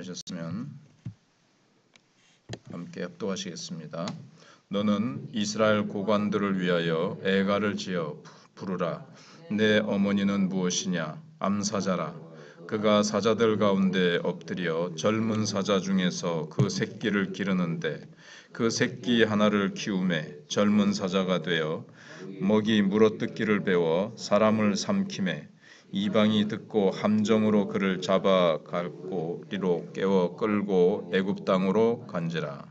준비하셨으면 함께 합독하시겠습니다. 너는 이스라엘 고관들을 위하여 애가를 지어 부르라. 내 어머니는 무엇이냐? 암사자라. 그가 사자들 가운데 엎드려 젊은 사자 중에서 그 새끼를 기르는데 그 새끼 하나를 키우매 젊은 사자가 되어 먹이 물어뜯기를 배워 사람을 삼키매 이방이 듣고 함정으로 그를 잡아 갈고리로 깨워 끌고 애굽 땅으로 간지라.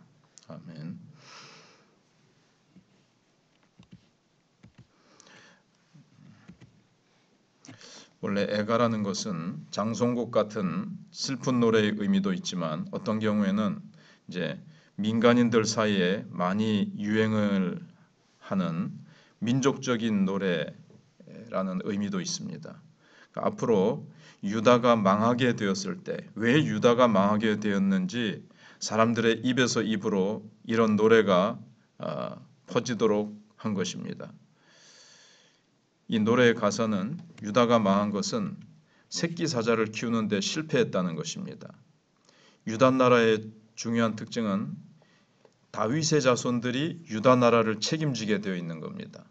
아멘. 원래 애가라는 것은 장송곡 같은 슬픈 노래의 의미도 있지만 어떤 경우에는 이제 민간인들 사이에 많이 유행을 하는 민족적인 노래라는 의미도 있습니다. 앞으로 유다가 망하게 되었을 때 왜 유다가 망하게 되었는지 사람들의 입에서 입으로 이런 노래가 퍼지도록 한 것입니다. 이 노래의 가사는 유다가 망한 것은 새끼 사자를 키우는 데 실패했다는 것입니다. 유다 나라의 중요한 특징은 다윗의 자손들이 유다 나라를 책임지게 되어 있는 겁니다.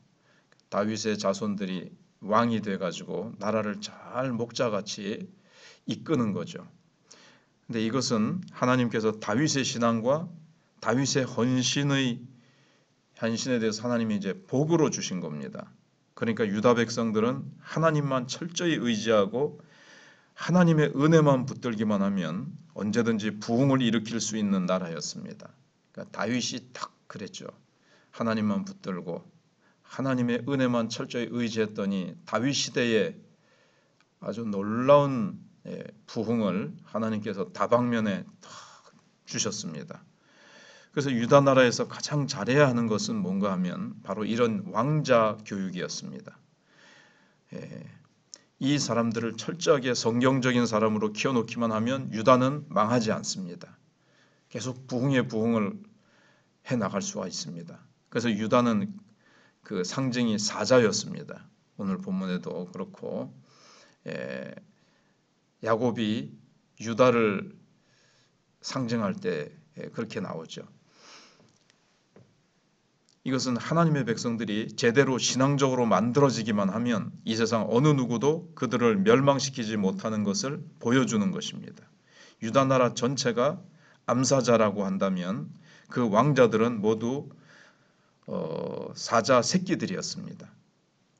다윗의 자손들이 왕이 돼가지고 나라를 잘 목자같이 이끄는 거죠. 근데 이것은 하나님께서 다윗의 신앙과 다윗의 헌신에 대해서 하나님이 이제 복으로 주신 겁니다. 그러니까 유다 백성들은 하나님만 철저히 의지하고 하나님의 은혜만 붙들기만 하면 언제든지 부흥을 일으킬 수 있는 나라였습니다. 그러니까 다윗이 딱 그랬죠. 하나님만 붙들고 하나님의 은혜만 철저히 의지했더니 다윗 시대에 아주 놀라운 부흥을 하나님께서 다방면에 주셨습니다. 그래서 유다 나라에서 가장 잘해야 하는 것은 뭔가 하면 바로 이런 왕자 교육이었습니다. 이 사람들을 철저하게 성경적인 사람으로 키워놓기만 하면 유다는 망하지 않습니다. 계속 부흥의 부흥을 해나갈 수가 있습니다. 그래서 유다는 그 상징이 사자였습니다. 오늘 본문에도 그렇고 야곱이 유다를 상징할 때 그렇게 나오죠. 이것은 하나님의 백성들이 제대로 신앙적으로 만들어지기만 하면 이 세상 어느 누구도 그들을 멸망시키지 못하는 것을 보여주는 것입니다. 유다 나라 전체가 암사자라고 한다면 그 왕자들은 모두 사자 새끼들이었습니다.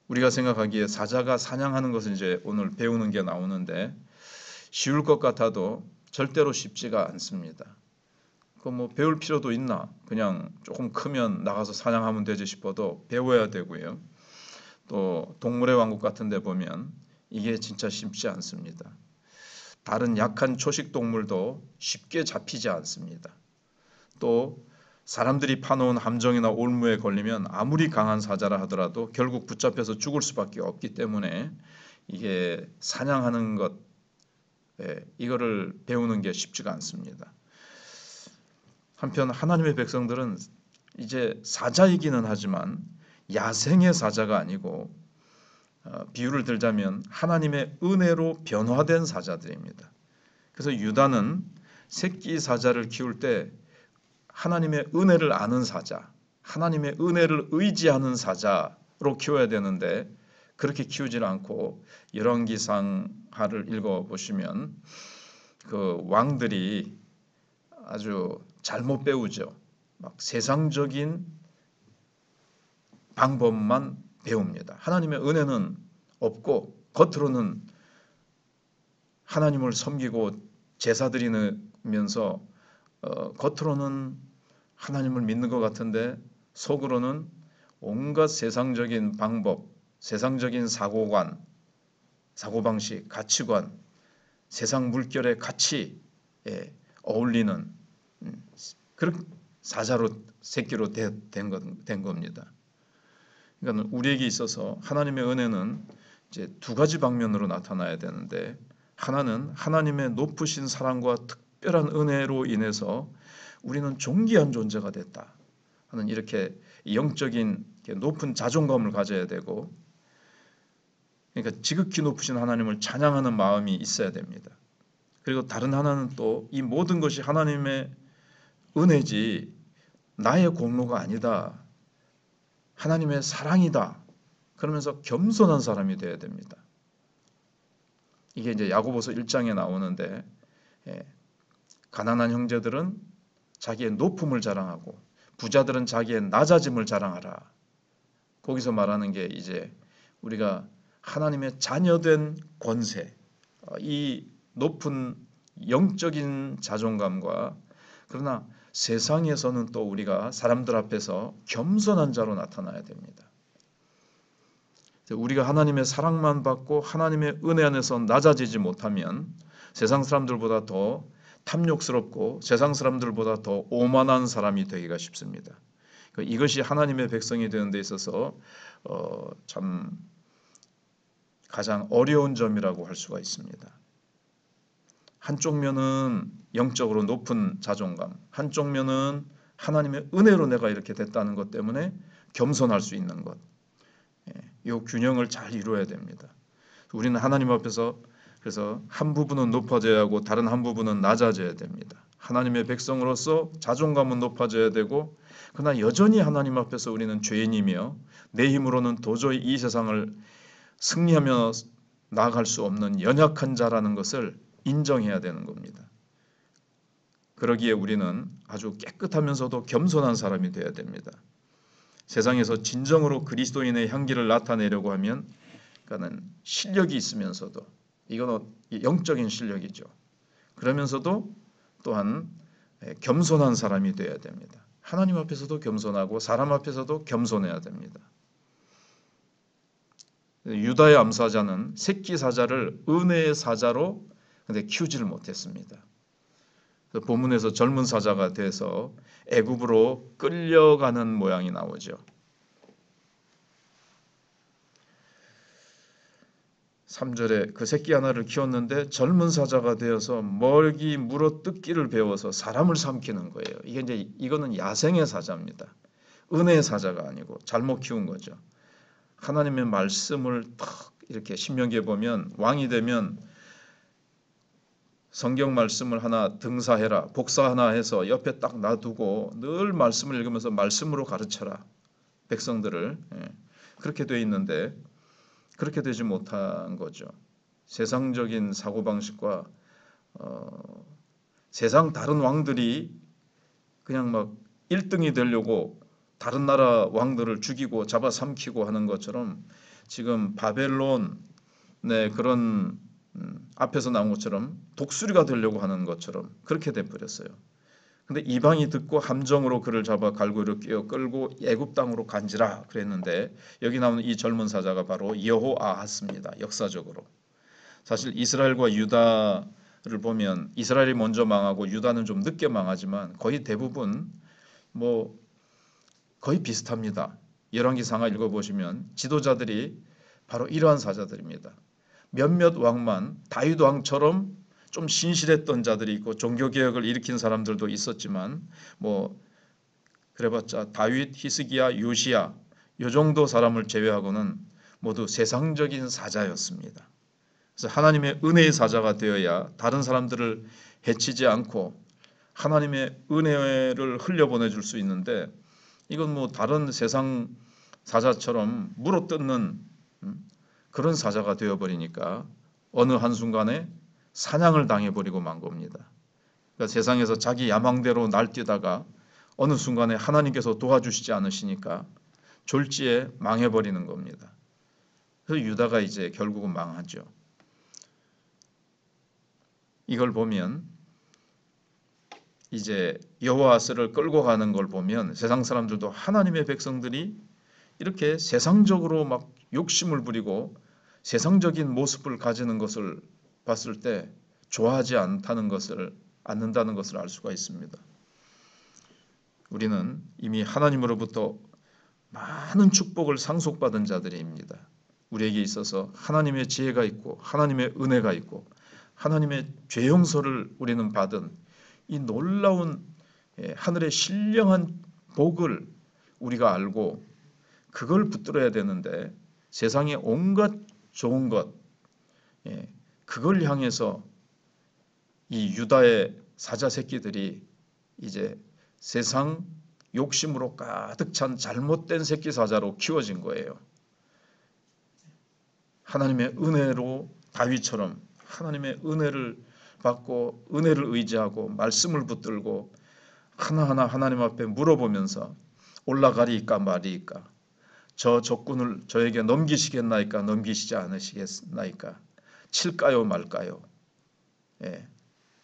우리가 생각하기에 사자가 사냥하는 것을 이제 오늘 배우는 게 나오는데 쉬울 것 같아도 절대로 쉽지가 않습니다. 뭐 배울 필요도 있나? 그냥 조금 크면 나가서 사냥하면 되지 싶어도 배워야 되고요. 또 동물의 왕국 같은 데 보면 이게 진짜 쉽지 않습니다. 다른 약한 초식 동물도 쉽게 잡히지 않습니다. 또 사람들이 파놓은 함정이나 올무에 걸리면 아무리 강한 사자라 하더라도 결국 붙잡혀서 죽을 수밖에 없기 때문에 이게 사냥하는 것, 이거를 배우는 게 쉽지가 않습니다. 한편 하나님의 백성들은 이제 사자이기는 하지만 야생의 사자가 아니고 비유를 들자면 하나님의 은혜로 변화된 사자들입니다. 그래서 유다는 새끼 사자를 키울 때 하나님의 은혜를 아는 사자, 하나님의 은혜를 의지하는 사자로 키워야 되는데 그렇게 키우지는 않고 열왕기상하를 읽어보시면 그 왕들이 아주 잘못 배우죠. 막 세상적인 방법만 배웁니다. 하나님의 은혜는 없고 겉으로는 하나님을 섬기고 제사 드리면서 겉으로는 하나님을 믿는 것 같은데 속으로는 온갖 세상적인 방법, 세상적인 사고관, 사고방식, 가치관, 세상 물결의 가치에 어울리는 그런 사자로 새끼로 된 겁니다. 그러니까 우리에게 있어서 하나님의 은혜는 이제 두 가지 방면으로 나타나야 되는데 하나는 하나님의 높으신 사랑과 특별한 은혜로 인해서 우리는 존귀한 존재가 됐다 하는 이렇게 영적인 높은 자존감을 가져야 되고, 그러니까 지극히 높으신 하나님을 찬양하는 마음이 있어야 됩니다. 그리고 다른 하나는 또 이 모든 것이 하나님의 은혜지 나의 공로가 아니다. 하나님의 사랑이다. 그러면서 겸손한 사람이 되어야 됩니다. 이게 이제 야고보서 1장에 나오는데 가난한 형제들은 자기의 높음을 자랑하고 부자들은 자기의 낮아짐을 자랑하라. 거기서 말하는 게 이제 우리가 하나님의 자녀된 권세, 이 높은 영적인 자존감과 그러나 세상에서는 또 우리가 사람들 앞에서 겸손한 자로 나타나야 됩니다. 우리가 하나님의 사랑만 받고 하나님의 은혜 안에서 낮아지지 못하면 세상 사람들보다 더 탐욕스럽고 세상 사람들보다 더 오만한 사람이 되기가 쉽습니다. 이것이 하나님의 백성이 되는 데 있어서 참 가장 어려운 점이라고 할 수가 있습니다. 한쪽 면은 영적으로 높은 자존감, 한쪽 면은 하나님의 은혜로 내가 이렇게 됐다는 것 때문에 겸손할 수 있는 것, 이 균형을 잘 이루어야 됩니다. 우리는 하나님 앞에서 그래서 한 부분은 높아져야 하고 다른 한 부분은 낮아져야 됩니다. 하나님의 백성으로서 자존감은 높아져야 되고 그러나 여전히 하나님 앞에서 우리는 죄인이며 내 힘으로는 도저히 이 세상을 승리하며 나아갈 수 없는 연약한 자라는 것을 인정해야 되는 겁니다. 그러기에 우리는 아주 깨끗하면서도 겸손한 사람이 되어야 됩니다. 세상에서 진정으로 그리스도인의 향기를 나타내려고 하면 그러니까는 실력이 있으면서도 이건 영적인 실력이죠. 그러면서도 또한 겸손한 사람이 되어야 됩니다. 하나님 앞에서도 겸손하고 사람 앞에서도 겸손해야 됩니다. 유다의 암사자는 새끼 사자를 은혜의 사자로 근데 키우지를 못했습니다. 본문에서 젊은 사자가 돼서 애굽으로 끌려가는 모양이 나오죠. 3절에 그 새끼 하나를 키웠는데 젊은 사자가 되어서 멀기 물어뜯기를 배워서 사람을 삼키는 거예요. 이거는 야생의 사자입니다. 은혜의 사자가 아니고 잘못 키운 거죠. 하나님의 말씀을 탁 이렇게 신명기에 보면 왕이 되면 성경 말씀을 하나 등사해라, 복사 하나 해서 옆에 딱 놔두고 늘 말씀을 읽으면서 말씀으로 가르쳐라 백성들을. 그렇게 돼 있는데 그렇게 되지 못한 거죠. 세상적인 사고방식과 세상 다른 왕들이 그냥 막 1등이 되려고 다른 나라 왕들을 죽이고 잡아삼키고 하는 것처럼 지금 바벨론의 그런 앞에서 나온 것처럼 독수리가 되려고 하는 것처럼 그렇게 돼버렸어요. 근데 이방이 듣고 함정으로 그를 잡아 갈고리로 끼어 끌고 애굽 땅으로 간지라 그랬는데 여기 나오는 이 젊은 사자가 바로 여호아하스입니다. 역사적으로 사실 이스라엘과 유다를 보면 이스라엘이 먼저 망하고 유다는 좀 늦게 망하지만 거의 대부분 거의 비슷합니다. 열왕기상하 읽어보시면 지도자들이 바로 이러한 사자들입니다. 몇몇 왕만 다윗 왕처럼 좀 신실했던 자들이 있고 종교개혁을 일으킨 사람들도 있었지만 그래봤자 다윗, 히스기야, 요시야 이 정도 사람을 제외하고는 모두 세상적인 사자였습니다. 그래서 하나님의 은혜의 사자가 되어야 다른 사람들을 해치지 않고 하나님의 은혜를 흘려보내줄 수 있는데 이건 다른 세상 사자처럼 물어뜯는 그런 사자가 되어버리니까 어느 한순간에 사냥을 당해버리고 만 겁니다. 그러니까 세상에서 자기 야망대로 날뛰다가 어느 순간에 하나님께서 도와주시지 않으시니까 졸지에 망해버리는 겁니다. 그래서 유다가 이제 결국은 망하죠. 이걸 보면 이제 여호아스를 끌고 가는 걸 보면 세상 사람들도 하나님의 백성들이 이렇게 세상적으로 막 욕심을 부리고 세상적인 모습을 가지는 것을 봤을 때 좋아하지 않는다는 것을 알 수가 있습니다. 우리는 이미 하나님으로부터 많은 축복을 상속받은 자들입니다. 우리에게 있어서 하나님의 지혜가 있고 하나님의 은혜가 있고 하나님의 죄 용서를 우리는 받은 이 놀라운 하늘의 신령한 복을 우리가 알고 그걸 붙들어야 되는데 세상의 온갖 좋은 것 그걸 향해서 이 유다의 사자 새끼들이 이제 세상 욕심으로 가득 찬 잘못된 새끼 사자로 키워진 거예요. 하나님의 은혜로 다윗처럼 하나님의 은혜를 받고 은혜를 의지하고 말씀을 붙들고 하나하나 하나님 앞에 물어보면서 올라가리이까 말이이까, 저 적군을 저에게 넘기시겠나이까 넘기시지 않으시겠나이까, 칠까요 말까요. 예.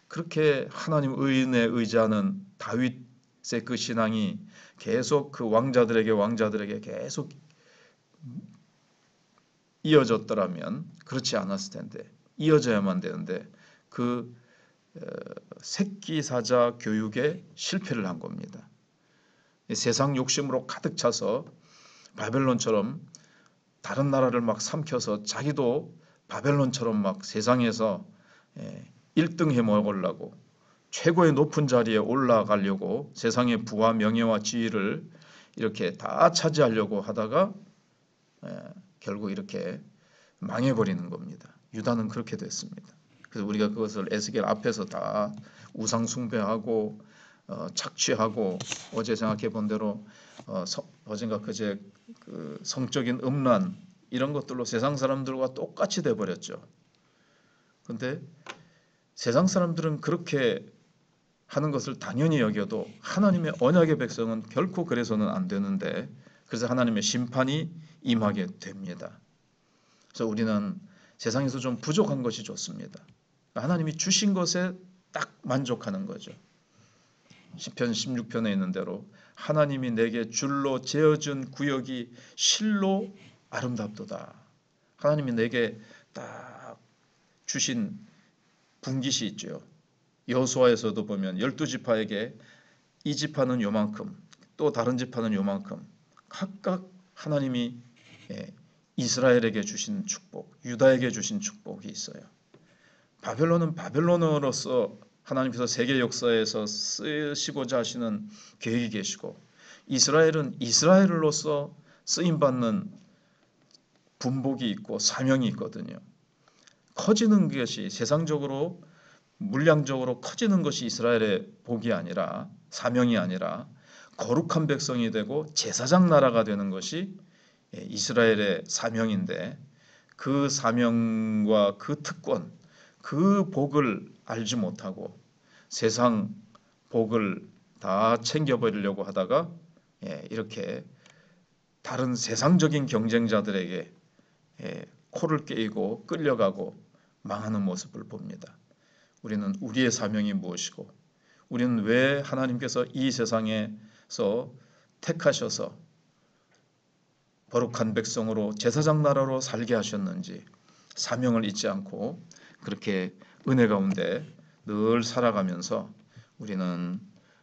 그렇게 하나님 은혜에 의지하는 다윗의 그 신앙이 계속 그 왕자들에게 계속 이어졌더라면 그렇지 않았을 텐데, 이어져야만 되는데 그 새끼 사자 교육에 실패를 한 겁니다. 세상 욕심으로 가득 차서 바벨론처럼 다른 나라를 막 삼켜서 자기도 바벨론처럼 막 세상에서 1등 해 먹으려고 최고의 높은 자리에 올라가려고 세상의 부와 명예와 지위를 이렇게 다 차지하려고 하다가 결국 이렇게 망해버리는 겁니다. 유다는 그렇게 됐습니다. 그래서 우리가 그것을 에스겔 앞에서 다 우상 숭배하고 착취하고, 어제 생각해 본 대로 어젠가 그제 그 성적인 음란 이런 것들로 세상 사람들과 똑같이 돼 버렸죠. 그런데 세상 사람들은 그렇게 하는 것을 당연히 여겨도 하나님의 언약의 백성은 결코 그래서는 안 되는데, 그래서 하나님의 심판이 임하게 됩니다. 그래서 우리는 세상에서 좀 부족한 것이 좋습니다. 하나님이 주신 것에 딱 만족하는 거죠. 시편 16편에 있는 대로 하나님이 내게 줄로 재어준 구역이 실로 아름답도다. 하나님이 내게 딱 주신 분깃이 있죠. 여호수아에서도 보면 12지파에게 이 지파는 요만큼, 또 다른 지파는 요만큼, 각각 하나님이 이스라엘에게 주신 축복, 유다에게 주신 축복이 있어요. 바벨론은 바벨론으로서 하나님께서 세계 역사에서 쓰시고자 하시는 계획이 계시고, 이스라엘은 이스라엘로서 쓰임받는 분복이 있고 사명이 있거든요. 커지는 것이, 세상적으로 물량적으로 커지는 것이 이스라엘의 복이 아니라, 사명이 아니라 거룩한 백성이 되고 제사장 나라가 되는 것이 이스라엘의 사명인데, 그 사명과 그 특권, 그 복을 알지 못하고 세상 복을 다 챙겨버리려고 하다가 이렇게 다른 세상적인 경쟁자들에게 코를 깨이고 끌려가고 망하는 모습을 봅니다. 우리는 우리의 사명이 무엇이고, 우리는 왜 하나님께서 이 세상에서 택하셔서 거룩한 백성으로 제사장 나라로 살게 하셨는지 사명을 잊지 않고 그렇게 은혜 가운데 늘 살아가면서 우리는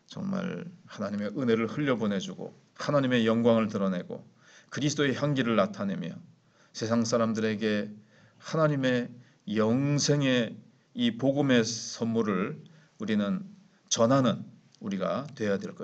정말 하나님의 은혜를 흘려보내주고 하나님의 영광을 드러내고 그리스도의 향기를 나타내며 세상 사람들에게 하나님의 영생의 이 복음의 선물을 우리는 전하는 우리가 되어야 될 것입니다.